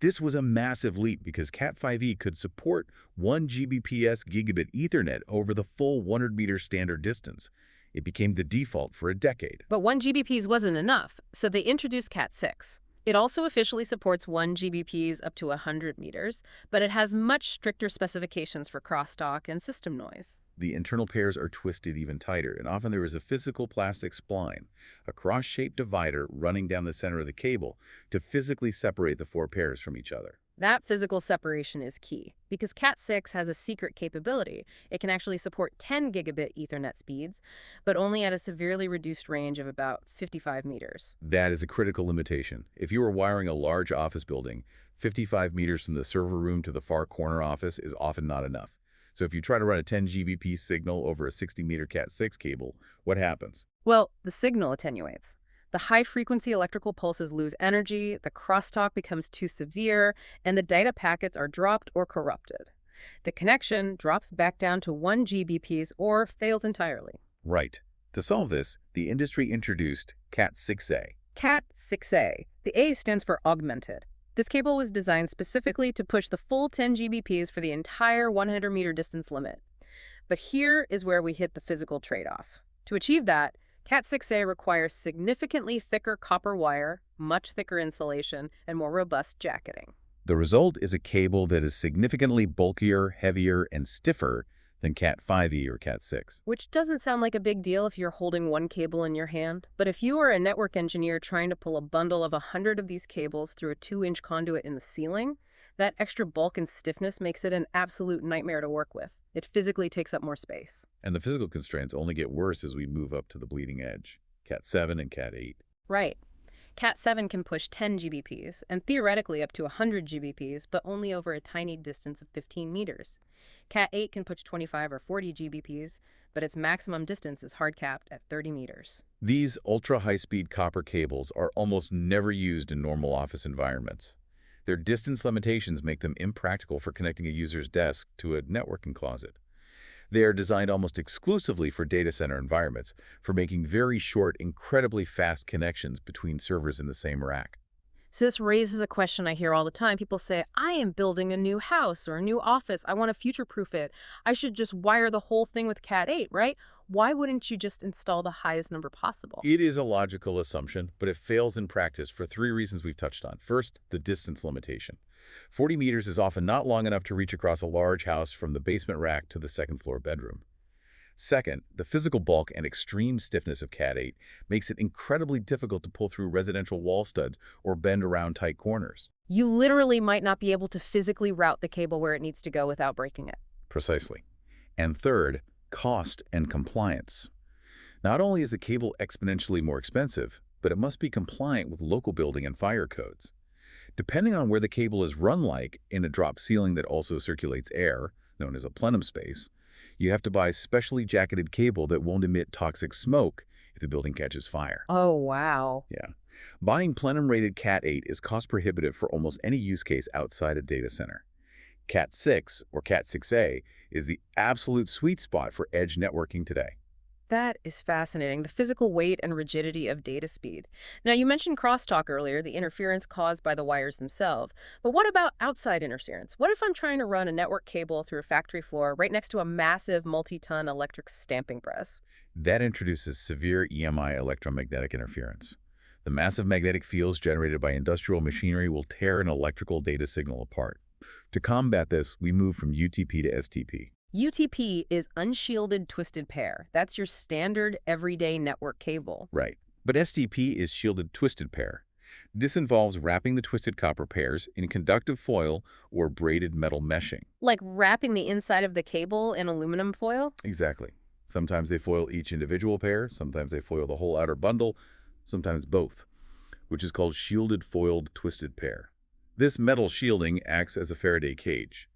This was a massive leap because Cat 5e could support 1 Gbps gigabit Ethernet over the full 100-meter standard distance. It became the default for a decade. But 1 Gbps wasn't enough, so they introduced Cat 6. It also officially supports 1 Gbps up to 100 meters, but it has much stricter specifications for crosstalk and system noise. The internal pairs are twisted even tighter, and often there is a physical plastic spline, a cross-shaped divider running down the center of the cable to physically separate the 4 pairs from each other. That physical separation is key, because Cat 6 has a secret capability. It can actually support 10 gigabit Ethernet speeds, but only at a severely reduced range of about 55 meters. That is a critical limitation. If you are wiring a large office building, 55 meters from the server room to the far corner office is often not enough. So if you try to run a 10 Gbps signal over a 60-meter Cat 6 cable, what happens? Well, the signal attenuates. The high-frequency electrical pulses lose energy, the crosstalk becomes too severe, and the data packets are dropped or corrupted. The connection drops back down to 1 Gbps or fails entirely. Right. To solve this, the industry introduced Cat 6A. Cat 6A. The A stands for augmented. This cable was designed specifically to push the full 10 Gbps for the entire 100-meter distance limit. But here is where we hit the physical trade-off. To achieve that, Cat 6A requires significantly thicker copper wire, much thicker insulation, and more robust jacketing. The result is a cable that is significantly bulkier, heavier, and stiffer than Cat 5e or Cat 6. Which doesn't sound like a big deal if you're holding one cable in your hand. But if you are a network engineer trying to pull a bundle of 100 of these cables through a 2-inch conduit in the ceiling, that extra bulk and stiffness makes it an absolute nightmare to work with. It physically takes up more space. And the physical constraints only get worse as we move up to the bleeding edge, Cat 7 and Cat 8. Right. Cat 7 can push 10 Gbps, and theoretically up to 100 Gbps, but only over a tiny distance of 15 meters. Cat 8 can push 25 or 40 Gbps, but its maximum distance is hard-capped at 30 meters. These ultra-high-speed copper cables are almost never used in normal office environments. Their distance limitations make them impractical for connecting a user's desk to a networking closet. They are designed almost exclusively for data center environments, for making very short, incredibly fast connections between servers in the same rack. So this raises a question I hear all the time. People say, I am building a new house or a new office. I want to future-proof it. I should just wire the whole thing with Cat 8, right? Why wouldn't you just install the highest number possible? It is a logical assumption, but it fails in practice for 3 reasons we've touched on. First, the distance limitation. 40 meters is often not long enough to reach across a large house from the basement rack to the second-floor bedroom. Second, the physical bulk and extreme stiffness of Cat 8 makes it incredibly difficult to pull through residential wall studs or bend around tight corners. You literally might not be able to physically route the cable where it needs to go without breaking it. Precisely. And third, cost and compliance. Not only is the cable exponentially more expensive, but it must be compliant with local building and fire codes. Depending on where the cable is run, like in a drop ceiling that also circulates air, known as a plenum space, you have to buy specially jacketed cable that won't emit toxic smoke if the building catches fire. Oh, wow. Yeah. Buying plenum-rated Cat 8 is cost-prohibitive for almost any use case outside a data center. Cat 6, or Cat 6A, is the absolute sweet spot for edge networking today. That is fascinating, the physical weight and rigidity of data speed. Now, you mentioned crosstalk earlier, the interference caused by the wires themselves. But what about outside interference? What if I'm trying to run a network cable through a factory floor right next to a massive multi-ton electric stamping press? That introduces severe EMI electromagnetic interference. The massive magnetic fields generated by industrial machinery will tear an electrical data signal apart. To combat this, we move from UTP to STP. UTP is unshielded twisted pair. That's your standard everyday network cable. Right. But STP is shielded twisted pair. This involves wrapping the twisted copper pairs in conductive foil or braided metal meshing. Like wrapping the inside of the cable in aluminum foil? Exactly. Sometimes they foil each individual pair, sometimes they foil the whole outer bundle, sometimes both, which is called shielded foiled twisted pair. This metal shielding acts as a Faraday cage.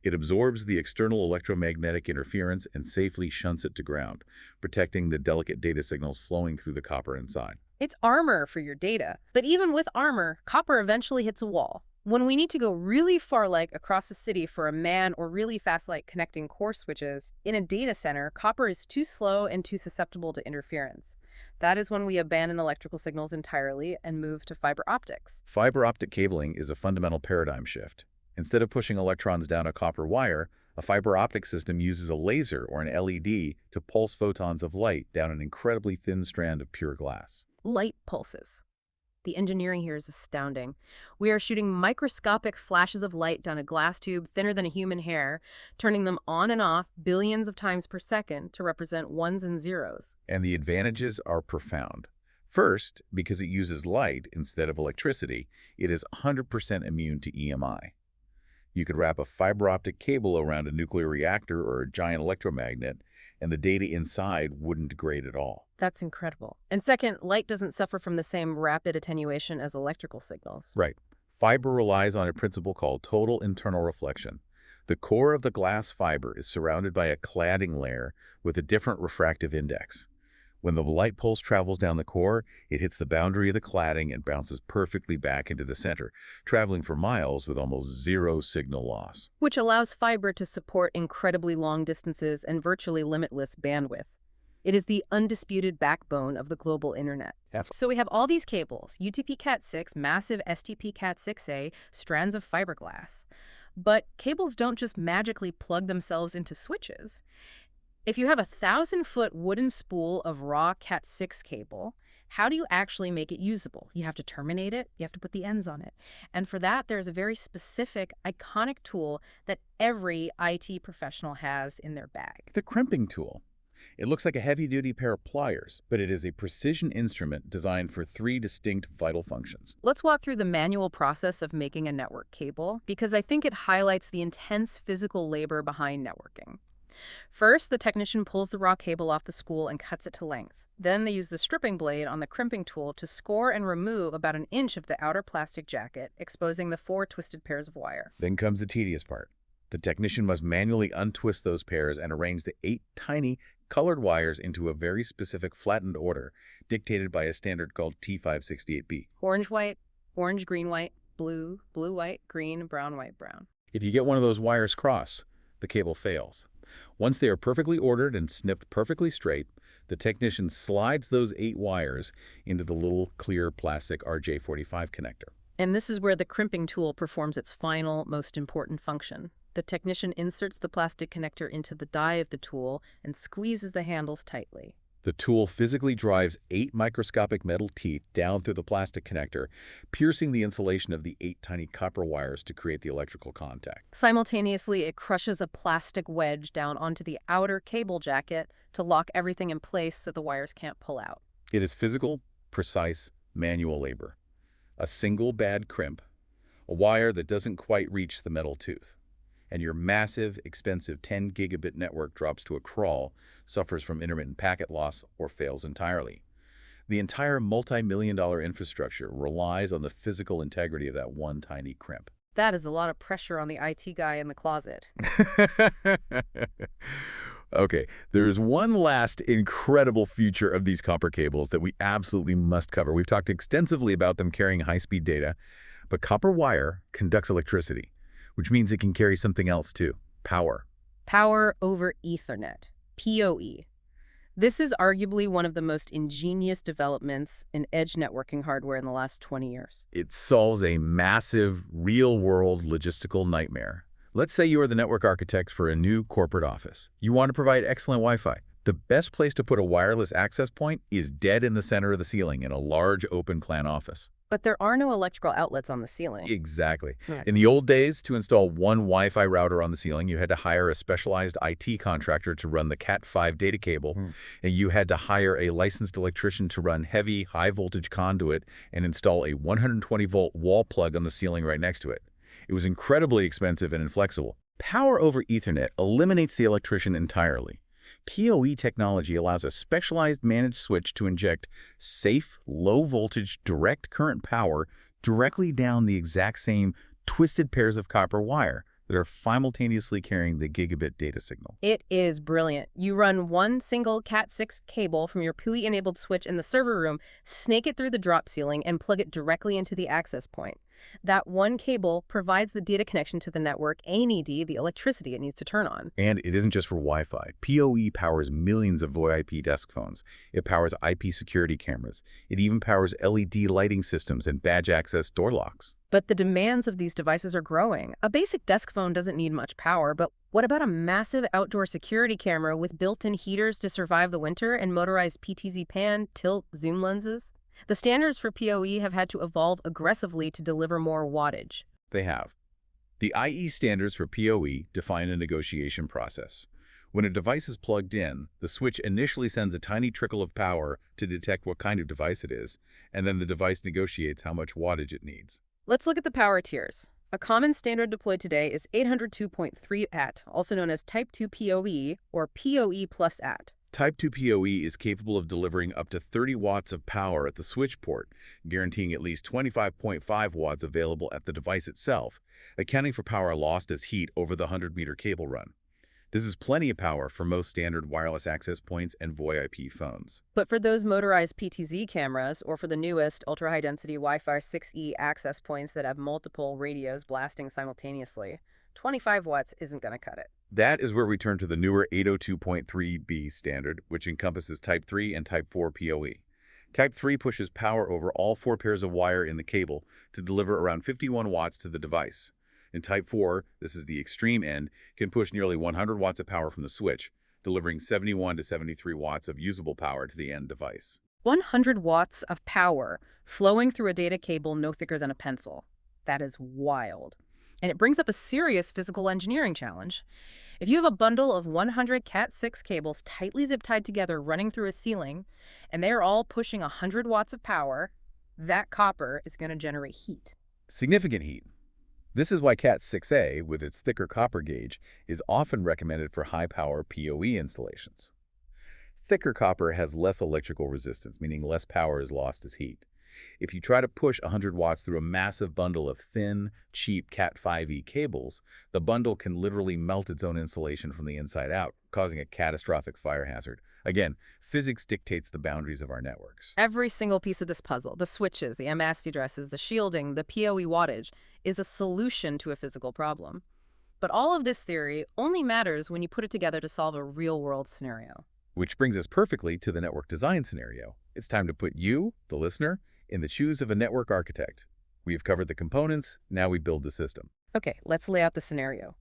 It absorbs the external electromagnetic interference and safely shunts it to ground, protecting the delicate data signals flowing through the copper inside. It's armor for your data. But even with armor, copper eventually hits a wall. When we need to go really far, like across a city for a man, or really fast, like connecting core switches, in a data center, copper is too slow and too susceptible to interference. That is when we abandon electrical signals entirely and move to fiber optics. Fiber optic cabling is a fundamental paradigm shift. Instead of pushing electrons down a copper wire, a fiber optic system uses a laser or an LED to pulse photons of light down an incredibly thin strand of pure glass. Light pulses. The engineering here is astounding. We are shooting microscopic flashes of light down a glass tube thinner than a human hair, turning them on and off billions of times per second to represent ones and zeros. And the advantages are profound. First, because it uses light instead of electricity, it is 100% immune to EMI. You could wrap a fiber optic cable around a nuclear reactor or a giant electromagnet, and the data inside wouldn't degrade at all. That's incredible. And second, light doesn't suffer from the same rapid attenuation as electrical signals. Right. Fiber relies on a principle called total internal reflection. The core of the glass fiber is surrounded by a cladding layer with a different refractive index. When the light pulse travels down the core, it hits the boundary of the cladding and bounces perfectly back into the center, traveling for miles with almost zero signal loss. Which allows fiber to support incredibly long distances and virtually limitless bandwidth. It is the undisputed backbone of the global internet. So we have all these cables, UTP Cat6, massive STP Cat6a, strands of fiberglass. But cables don't just magically plug themselves into switches. If you have a 1,000-foot wooden spool of raw Cat6 cable, how do you actually make it usable? You have to terminate it, you have to put the ends on it. And for that, there's a very specific, iconic tool that every IT professional has in their bag. The crimping tool. It looks like a heavy-duty pair of pliers, but it is a precision instrument designed for 3 distinct vital functions. Let's walk through the manual process of making a network cable, because I think it highlights the intense physical labor behind networking. First, the technician pulls the raw cable off the spool and cuts it to length. Then they use the stripping blade on the crimping tool to score and remove about an inch of the outer plastic jacket, exposing the 4 twisted pairs of wire. Then comes the tedious part. The technician must manually untwist those pairs and arrange the 8 tiny, colored wires into a very specific flattened order, dictated by a standard called T568B. Orange, white, orange, green, white, blue, blue, white, green, brown, white, brown. If you get one of those wires cross, the cable fails. Once they are perfectly ordered and snipped perfectly straight, the technician slides those 8 wires into the little clear plastic RJ45 connector. And this is where the crimping tool performs its final, most important function. The technician inserts the plastic connector into the die of the tool and squeezes the handles tightly. The tool physically drives 8 microscopic metal teeth down through the plastic connector, piercing the insulation of the 8 tiny copper wires to create the electrical contact. Simultaneously, it crushes a plastic wedge down onto the outer cable jacket to lock everything in place so the wires can't pull out. It is physical, precise, manual labor. A single bad crimp, a wire that doesn't quite reach the metal tooth, and your massive, expensive 10 gigabit network drops to a crawl, suffers from intermittent packet loss, or fails entirely. The entire multi-million-dollar infrastructure relies on the physical integrity of that one tiny crimp. That is a lot of pressure on the IT guy in the closet. Okay, there's one last incredible feature of these copper cables that we absolutely must cover. We've talked extensively about them carrying high-speed data, but copper wire conducts electricity, which means it can carry something else too, power. Power over Ethernet, PoE. This is arguably one of the most ingenious developments in edge networking hardware in the last 20 years. It solves a massive, real-world logistical nightmare. Let's say you are the network architect for a new corporate office. You want to provide excellent Wi-Fi. The best place to put a wireless access point is dead in the center of the ceiling in a large open plan office. But there are no electrical outlets on the ceiling. Exactly. Right. In the old days, to install one Wi-Fi router on the ceiling, you had to hire a specialized IT contractor to run the Cat5 data cable, and you had to hire a licensed electrician to run heavy, high-voltage conduit and install a 120-volt wall plug on the ceiling right next to it. It was incredibly expensive and inflexible. Power over Ethernet eliminates the electrician entirely. PoE technology allows a specialized managed switch to inject safe, low-voltage, direct current power directly down the exact same twisted pairs of copper wire that are simultaneously carrying the gigabit data signal. It is brilliant. You run one single Cat6 cable from your PoE-enabled switch in the server room, snake it through the drop ceiling, and plug it directly into the access point. That one cable provides the data connection to the network ANED, the electricity it needs to turn on. And it isn't just for Wi-Fi. PoE powers millions of VoIP desk phones. It powers IP security cameras. It even powers LED lighting systems and badge access door locks. But the demands of these devices are growing. A basic desk phone doesn't need much power, but what about a massive outdoor security camera with built-in heaters to survive the winter and motorized PTZ pan, tilt, zoom lenses? The standards for PoE have had to evolve aggressively to deliver more wattage. They have. The IEEE standards for PoE define a negotiation process. When a device is plugged in, the switch initially sends a tiny trickle of power to detect what kind of device it is, and then the device negotiates how much wattage it needs. Let's look at the power tiers. A common standard deployed today is 802.3 AT, also known as Type 2 PoE or PoE plus AT. Type 2 PoE is capable of delivering up to 30 watts of power at the switch port, guaranteeing at least 25.5 watts available at the device itself, accounting for power lost as heat over the 100-meter cable run. This is plenty of power for most standard wireless access points and VoIP phones. But for those motorized PTZ cameras, or for the newest ultra-high-density Wi-Fi 6E access points that have multiple radios blasting simultaneously, 25 watts isn't going to cut it. That is where we turn to the newer 802.3b standard, which encompasses Type 3 and Type 4 PoE. Type 3 pushes power over all 4 pairs of wire in the cable to deliver around 51 watts to the device. In Type 4, this is the extreme end, can push nearly 100 watts of power from the switch, delivering 71 to 73 watts of usable power to the end device. 100 watts of power flowing through a data cable no thicker than a pencil. That is wild. And it brings up a serious physical engineering challenge. If you have a bundle of 100 Cat6 cables tightly zip-tied together running through a ceiling, and they are all pushing 100 watts of power, that copper is going to generate heat. Significant heat. This is why Cat6a, with its thicker copper gauge, is often recommended for high-power PoE installations. Thicker copper has less electrical resistance, meaning less power is lost as heat. If you try to push 100 watts through a massive bundle of thin, cheap Cat5e cables, the bundle can literally melt its own insulation from the inside out, causing a catastrophic fire hazard. Again, physics dictates the boundaries of our networks. Every single piece of this puzzle, the switches, the MAST addresses, the shielding, the PoE wattage, is a solution to a physical problem. But all of this theory only matters when you put it together to solve a real-world scenario. Which brings us perfectly to the network design scenario. It's time to put you, the listener, in the shoes of a network architect. We've covered the components, now we build the system. Okay, let's lay out the scenario.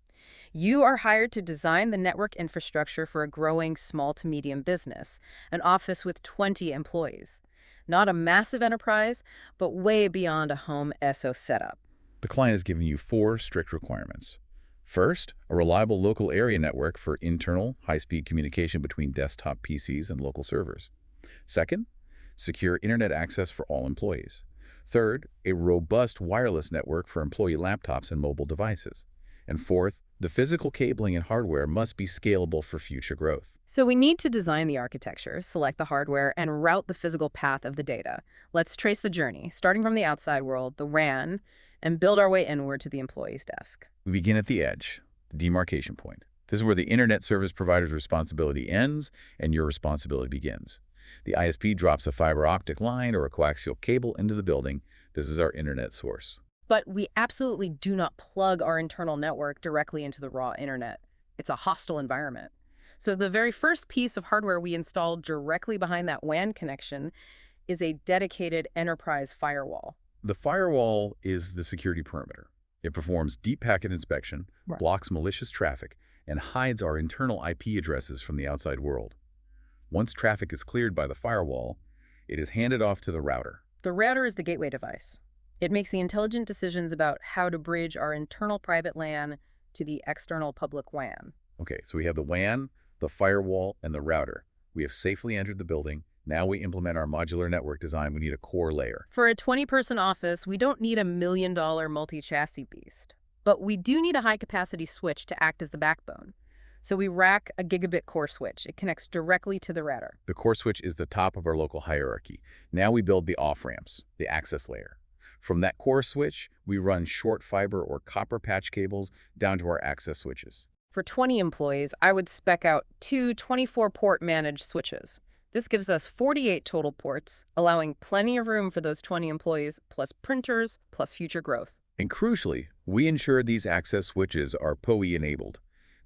You are hired to design the network infrastructure for a growing small to medium business, an office with 20 employees. Not a massive enterprise, but way beyond a home SO setup. The client has given you 4 strict requirements. First, a reliable local area network for internal, high-speed communication between desktop PCs and local servers. Second, secure internet access for all employees. Third, a robust wireless network for employee laptops and mobile devices. And fourth, the physical cabling and hardware must be scalable for future growth. So we need to design the architecture, select the hardware, and route the physical path of the data. Let's trace the journey, starting from the outside world, the RAN, and build our way inward to the employee's desk. We begin at the edge, the demarcation point. This is where the internet service provider's responsibility ends and your responsibility begins. The ISP drops a fiber optic line or a coaxial cable into the building. This is our internet source. But we absolutely do not plug our internal network directly into the raw internet. It's a hostile environment. So the very first piece of hardware we installed directly behind that WAN connection is a dedicated enterprise firewall. The firewall is the security perimeter. It performs deep packet inspection, Right. blocks malicious traffic, and hides our internal IP addresses from the outside world. Once traffic is cleared by the firewall, it is handed off to the router. The router is the gateway device. It makes the intelligent decisions about how to bridge our internal private LAN to the external public WAN. Okay, so we have the WAN, the firewall, and the router. We have safely entered the building. Now we implement our modular network design. We need a core layer. For a 20-person office, we don't need a $1 million multi-chassis beast. But we do need a high-capacity switch to act as the backbone. So we rack a gigabit core switch. It connects directly to the router. The core switch is the top of our local hierarchy. Now we build the off-ramps, the access layer. From that core switch, we run short fiber or copper patch cables down to our access switches. For 20 employees, I would spec out two 24-port managed switches. This gives us 48 total ports, allowing plenty of room for those 20 employees, plus printers, plus future growth. And crucially, we ensure these access switches are PoE-enabled.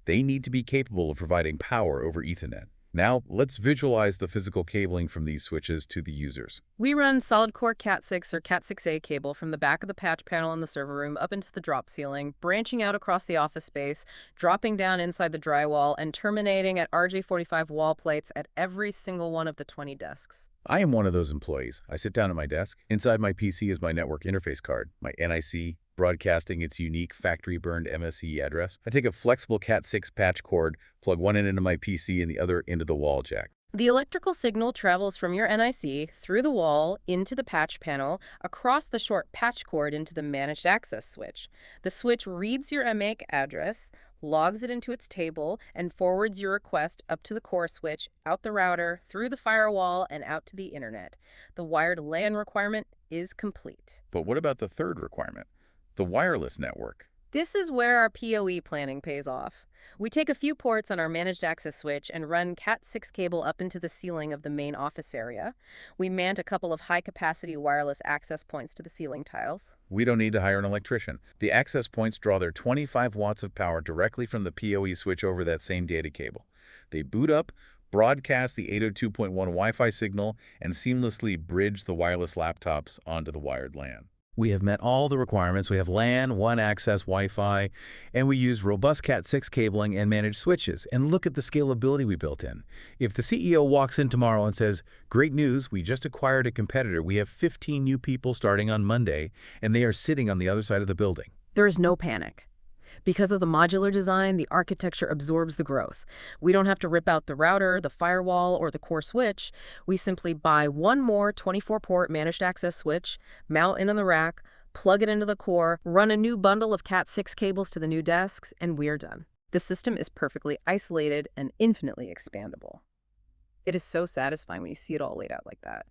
They need to be capable of providing power over Ethernet. Now, let's visualize the physical cabling from these switches to the users. We run solid-core Cat6 or Cat6a cable from the back of the patch panel in the server room up into the drop ceiling, branching out across the office space, dropping down inside the drywall, and terminating at RJ45 wall plates at every single one of the 20 desks. I am one of those employees. I sit down at my desk. Inside my PC is my network interface card, my NIC, broadcasting its unique factory-burned MSE address. I take a flexible Cat6 patch cord, plug one end into my PC and the other into the wall jack. The electrical signal travels from your NIC through the wall into the patch panel, across the short patch cord into the managed access switch. The switch reads your MAC address, logs it into its table, and forwards your request up to the core switch, out the router, through the firewall, and out to the internet. The wired LAN requirement is complete. But what about the third requirement? The wireless network. This is where our PoE planning pays off. We take a few ports on our managed access switch and run Cat6 cable up into the ceiling of the main office area. We mount a couple of high-capacity wireless access points to the ceiling tiles. We don't need to hire an electrician. The access points draw their 25 watts of power directly from the PoE switch over that same data cable. They boot up, broadcast the 802.1 Wi-Fi signal, and seamlessly bridge the wireless laptops onto the wired LAN. We have met all the requirements. We have LAN, one-access Wi-Fi, and we use robust Cat6 cabling and managed switches. And look at the scalability we built in. If the CEO walks in tomorrow and says, "Great news, we just acquired a competitor. We have 15 new people starting on Monday, and they are sitting on the other side of the building." There is no panic. Because of the modular design, the architecture absorbs the growth. We don't have to rip out the router, the firewall, or the core switch. We simply buy one more 24-port managed access switch, mount it on the rack, plug it into the core, run a new bundle of Cat6 cables to the new desks, and we're done. The system is perfectly isolated and infinitely expandable. It is so satisfying when you see it all laid out like that.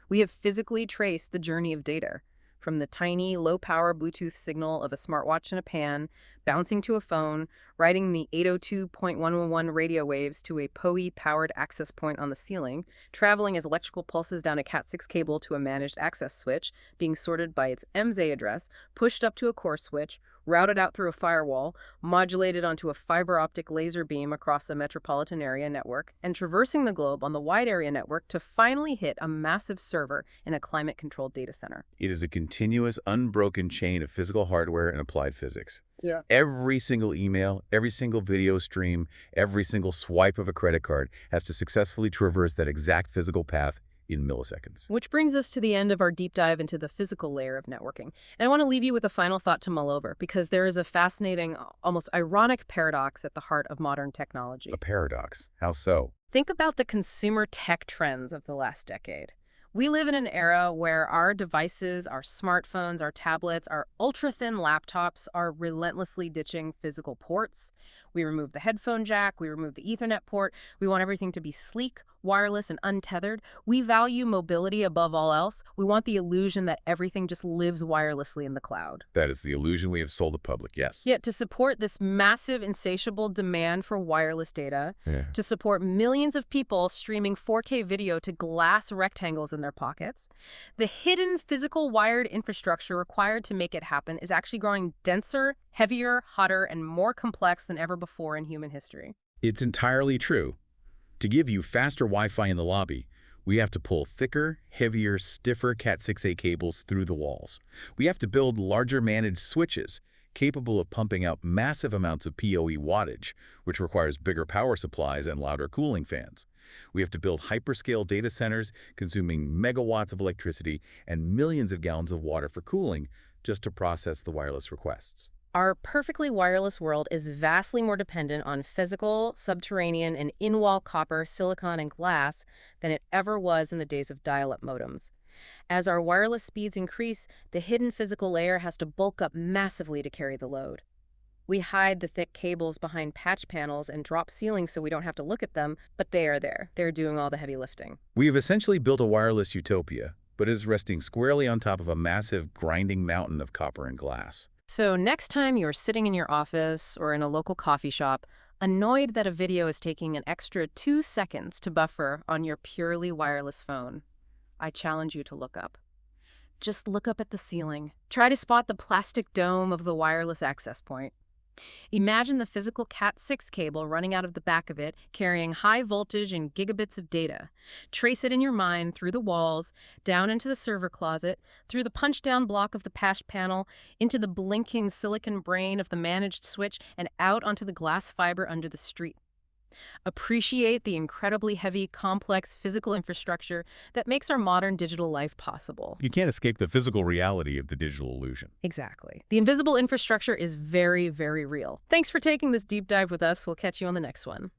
We have physically traced the journey of data, from the tiny, low-power Bluetooth signal of a smartwatch in a pan, bouncing to a phone, riding the 802.111 radio waves to a PoE-powered access point on the ceiling, traveling as electrical pulses down a Cat6 cable to a managed access switch, being sorted by its MZ address, pushed up to a core switch, routed out through a firewall, modulated onto a fiber optic laser beam across a metropolitan area network, and traversing the globe on the wide area network to finally hit a massive server in a climate-controlled data center. It is a continuous, unbroken chain of physical hardware and applied physics. Yeah. Every single email, every single video stream, every single swipe of a credit card has to successfully traverse that exact physical path in milliseconds. Which brings us to the end of our deep dive into the physical layer of networking. And I want to leave you with a final thought to mull over, because there is a fascinating, almost ironic paradox at the heart of modern technology. A paradox. How so? Think about the consumer tech trends of the last decade. We live in an era where our devices, our smartphones, our tablets, our ultra-thin laptops are relentlessly ditching physical ports. We remove the headphone jack, we remove the Ethernet port. We want everything to be sleek, wireless, and untethered. We value mobility above all else. We want the illusion that everything just lives wirelessly in the cloud. That is the illusion we have sold the public, yes. Yet to support this massive, insatiable demand for wireless data, to support millions of people streaming 4K video to glass rectangles in their pockets, the hidden physical wired infrastructure required to make it happen is actually growing denser, heavier, hotter, and more complex than ever before in human history. It's entirely true. To give you faster Wi-Fi in the lobby, we have to pull thicker, heavier, stiffer Cat6a cables through the walls. We have to build larger managed switches, capable of pumping out massive amounts of PoE wattage, which requires bigger power supplies and louder cooling fans. We have to build hyperscale data centers consuming megawatts of electricity and millions of gallons of water for cooling just to process the wireless requests. Our perfectly wireless world is vastly more dependent on physical, subterranean, and in-wall copper, silicon, and glass than it ever was in the days of dial-up modems. As our wireless speeds increase, the hidden physical layer has to bulk up massively to carry the load. We hide the thick cables behind patch panels and drop ceilings so we don't have to look at them, but they are there. They're doing all the heavy lifting. We have essentially built a wireless utopia, but it is resting squarely on top of a massive, grinding mountain of copper and glass. So next time you're sitting in your office or in a local coffee shop, annoyed that a video is taking an extra 2 seconds to buffer on your purely wireless phone, I challenge you to look up. Just look up at the ceiling. Try to spot the plastic dome of the wireless access point. Imagine the physical Cat6 cable running out of the back of it, carrying high voltage and gigabits of data. Trace it in your mind through the walls, down into the server closet, through the punch-down block of the patch panel, into the blinking silicon brain of the managed switch, and out onto the glass fiber under the street. Appreciate the incredibly heavy, complex physical infrastructure that makes our modern digital life possible. You can't escape the physical reality of the digital illusion. Exactly. The invisible infrastructure is very, very real. Thanks for taking this deep dive with us. We'll catch you on the next one.